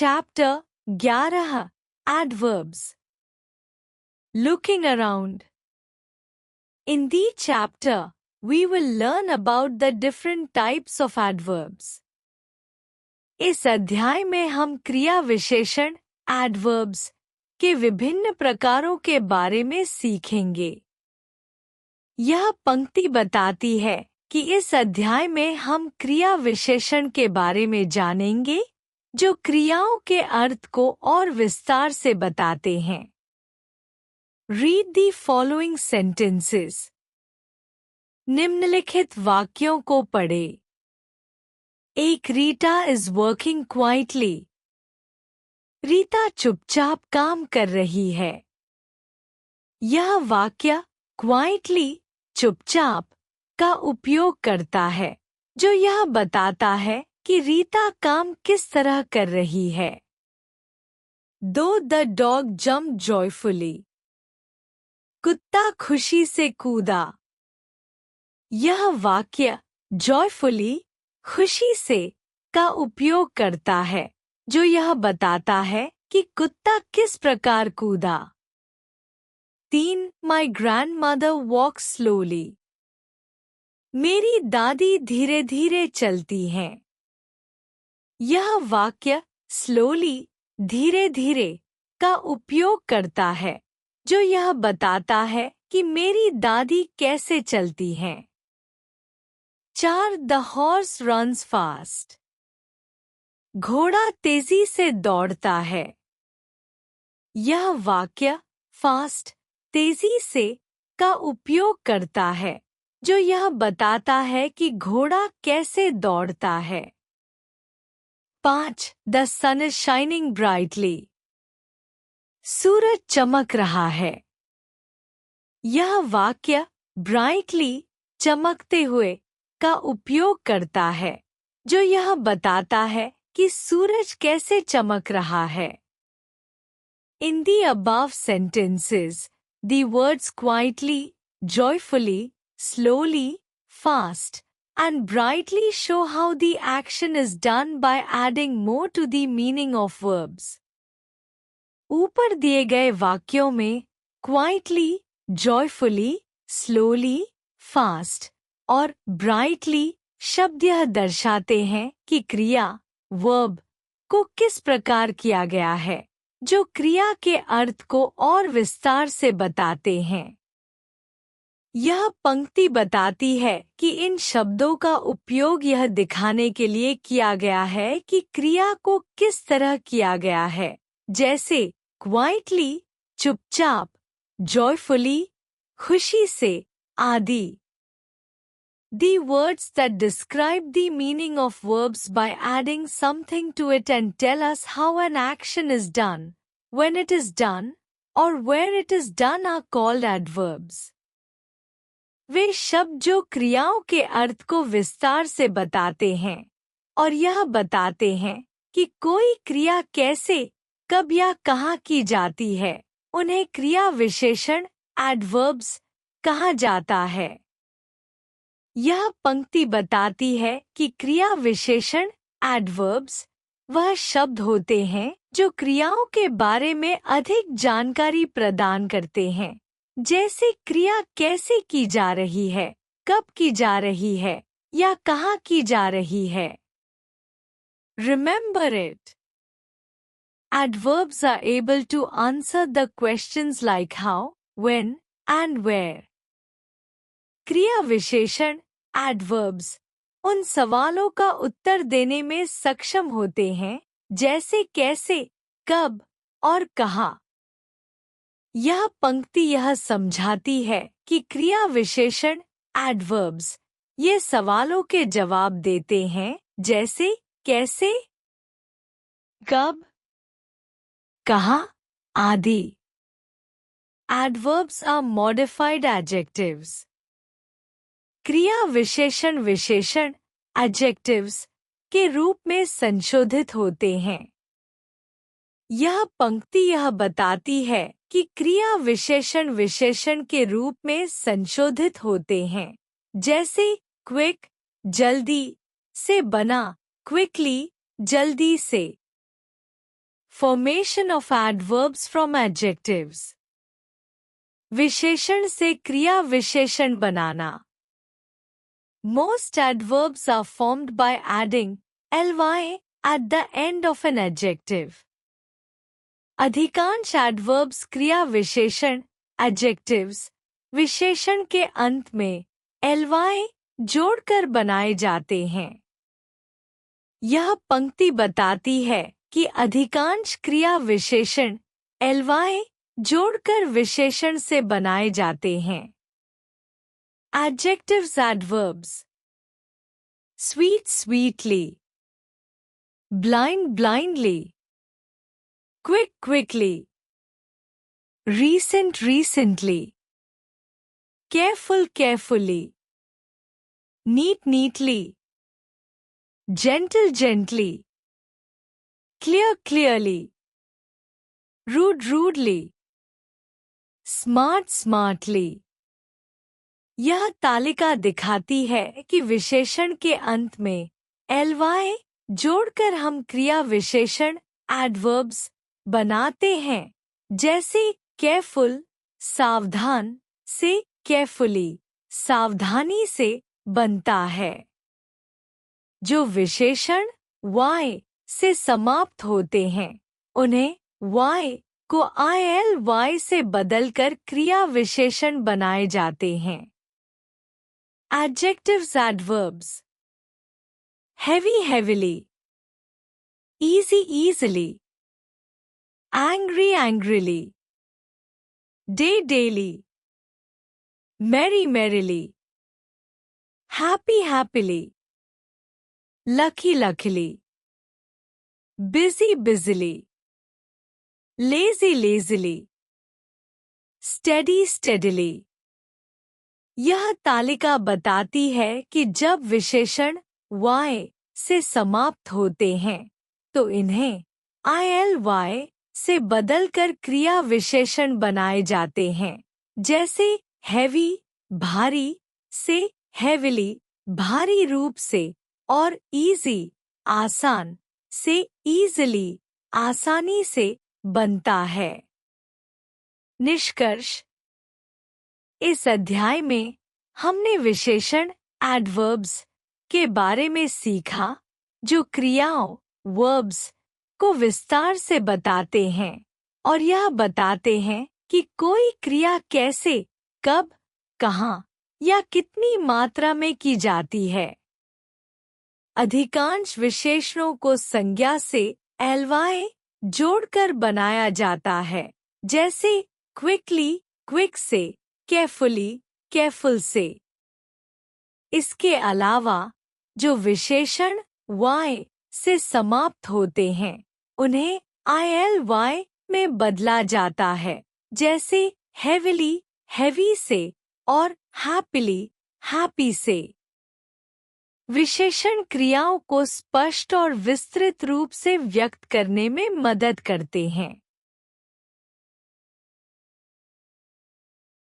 Chapter 11 Adverbs. Looking around. In this chapter, we will learn about the different types of adverbs. इस अध्याय में हम क्रिया विशेषण adverbs के विभिन्न प्रकारों के बारे में सीखेंगे। यह पंक्ति बताती है कि इस अध्याय में हम क्रिया विशेषण के बारे में जानेंगे जो क्रियाओं के अर्थ को और विस्तार से बताते हैं। Read the following sentences. निम्नलिखित वाक्यों को पढ़ें। एक Rita is working quietly. Rita चुपचाप काम कर रही है। यह वाक्य quietly चुपचाप का उपयोग करता है जो यह बताता है कि रीता काम किस तरह कर रही है। Though the dog jumped joyfully. कुत्ता खुशी से कूदा। यह वाक्य joyfully खुशी से का उपयोग करता है जो यह बताता है कि कुत्ता किस प्रकार कूदा। 3. My grandmother walks slowly. मेरी दादी धीरे धीरे चलती हैं। यह वाक्य slowly धीरे धीरे का उपयोग करता है जो यह बताता है कि मेरी दादी कैसे चलती हैं। 4. The horse runs fast. घोड़ा तेजी से दौड़ता है। यह वाक्य फास्ट तेजी से का उपयोग करता है जो यह बताता है कि घोड़ा कैसे दौड़ता है। 5. The sun is shining brightly. सूरज चमक रहा है। यह वाक्य brightly चमकते हुए का उपयोग करता है जो यह बताता है कि सूरज कैसे चमक रहा है। In the above sentences, the words quietly, joyfully, slowly, fast, and brightly show how the action is done by adding more to the meaning of verbs. ऊपर दिए गए वाक्यों में quietly, joyfully, slowly, fast और brightly शब्द यह दर्शाते हैं कि क्रिया verb को किस प्रकार किया गया है जो क्रिया के अर्थ को और विस्तार से बताते हैं। यह पंक्ति बताती है कि इन शब्दों का उपयोग यह दिखाने के लिए किया गया है कि क्रिया को किस तरह किया गया है, जैसे quietly चुपचाप, joyfully खुशी से आदि। The words that describe the meaning of verbs by adding something to it and tell us how an action is done, when it is done, or where it is done are called adverbs. वे शब्द जो क्रियाओं के अर्थ को विस्तार से बताते हैं और यह बताते हैं कि कोई क्रिया कैसे, कब या कहाँ की जाती है, उन्हें क्रिया विशेषण adverbs कहा जाता है। यह पंक्ति बताती है कि क्रिया विशेषण adverbs वह शब्द होते हैं जो क्रियाओं के बारे में अधिक जानकारी प्रदान करते हैं, जैसे क्रिया कैसे की जा रही है, कब की जा रही है या कहाँ की जा रही है। Remember it. Adverbs are able to answer the questions like how, when, and where. क्रिया विशेषण adverbs उन सवालों का उत्तर देने में सक्षम होते हैं जैसे कैसे, कब और कहाँ। यह पंक्ति यह समझाती है कि क्रिया विशेषण adverbs ये सवालों के जवाब देते हैं जैसे कैसे, कब, कहाँ आदि। Adverbs are modified adjectives. क्रिया विशेषण विशेषण adjectives के रूप में संशोधित होते हैं। यह पंक्ति यह बताती है कि क्रिया विशेषण विशेषण के रूप में संशोधित होते हैं, जैसे क्विक जल्दी से बना, क्विकली जल्दी से। Formation of adverbs from adjectives. विशेषण से क्रिया विशेषण बनाना. Most adverbs are formed by adding ly at the end of an adjective. अधिकांश adverbs क्रिया विशेषण adjectives विशेषण के अंत में ly जोड़कर बनाए जाते हैं. यह पंक्ति बताती है कि अधिकांश क्रिया विशेषण ly जोड़कर विशेषण से बनाए जाते हैं. Adjectives adverbs. Sweet sweetly, blind blindly, quick quickly, recent recently, careful carefully, neat neatly, gentle gently, clear clearly, rude rudely, smart smartly. यह तालिका दिखाती है कि विशेषण के अंत में ly जोड़कर हम क्रिया विशेषण एडवर्ब्स बनाते हैं, जैसे केयरफुल सावधान से केयरफुली सावधानी से बनता है. जो विशेषण y से समाप्त होते हैं उन्हें y को ily से बदलकर क्रिया विशेषण बनाए जाते हैं. Adjectives adverbs. Heavy heavily, easy easily, angry angrily, day daily, merry merrily, happy happily, lucky luckily, busy busily, lazy lazily, steady steadily. यह तालिका बताती है कि जब विशेषण y से समाप्त होते हैं तो इन्हें ily से बदलकर क्रिया विशेषण बनाए जाते हैं, जैसे heavy भारी से heavily भारी रूप से और easy आसान से easily आसानी से बनता है. निष्कर्ष. इस अध्याय में हमने विशेषण एडवर्ब्स के बारे में सीखा जो क्रियाओं वर्ब्स को विस्तार से बताते हैं और यह बताते हैं कि कोई क्रिया कैसे, कब, कहाँ या कितनी मात्रा में की जाती है. अधिकांश विशेषणों को संज्ञा से ly जोड़कर बनाया जाता है, जैसे क्विकली क्विक से, केयरफुली केयरफुल से. इसके अलावा जो विशेषण y से समाप्त होते हैं उन्हें ily में बदला जाता है, जैसे heavily heavy से और happily happy से. विशेषण क्रियाओं को स्पष्ट और विस्तृत रूप से व्यक्त करने में मदद करते हैं.